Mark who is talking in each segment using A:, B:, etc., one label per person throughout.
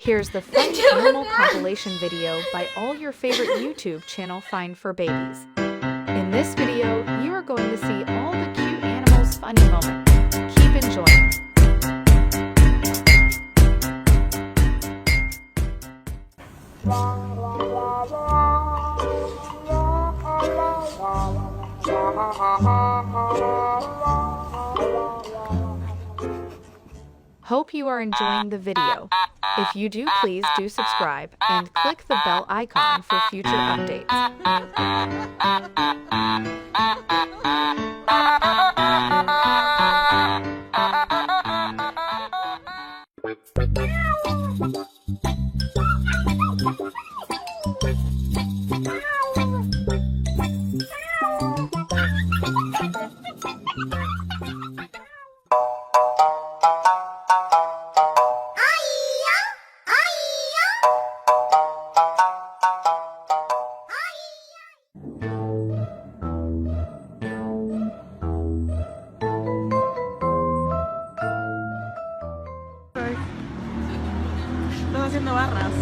A: Here's the fun animal compilation video by all your favorite YouTube channel Find Furrbabies. In this video, you are going to see all the cute animals' funny moments. Keep enjoying. Hope you are enjoying the video. If you do, please do subscribe and click the bell icon for future updates.
B: Estás haciendo barras.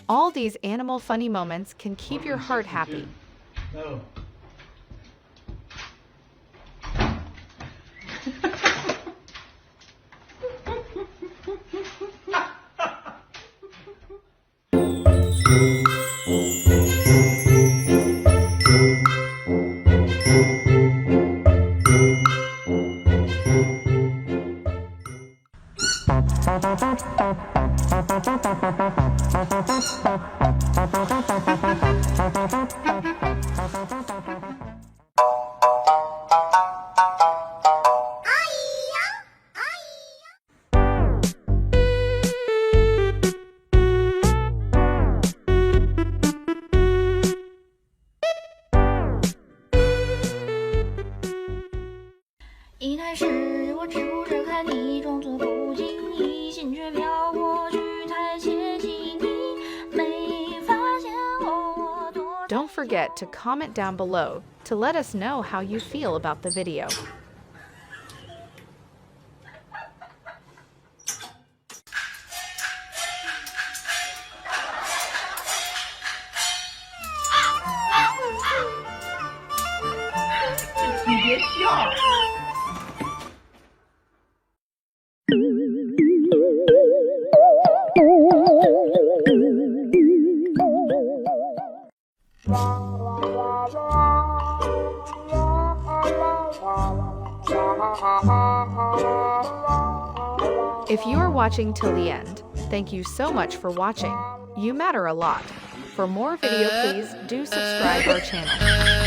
A: All these animal funny moments can keep your heart happy.
C: No.
D: 一开始我只顾着看你，装作不经意，心却飘过去，太接近你，没发现我多。
A: Don't forget to comment down below to let us know how you feel about the video. If you are watching till the end, thank you so much for watching. You matter a lot. For more video, please do subscribe our channel.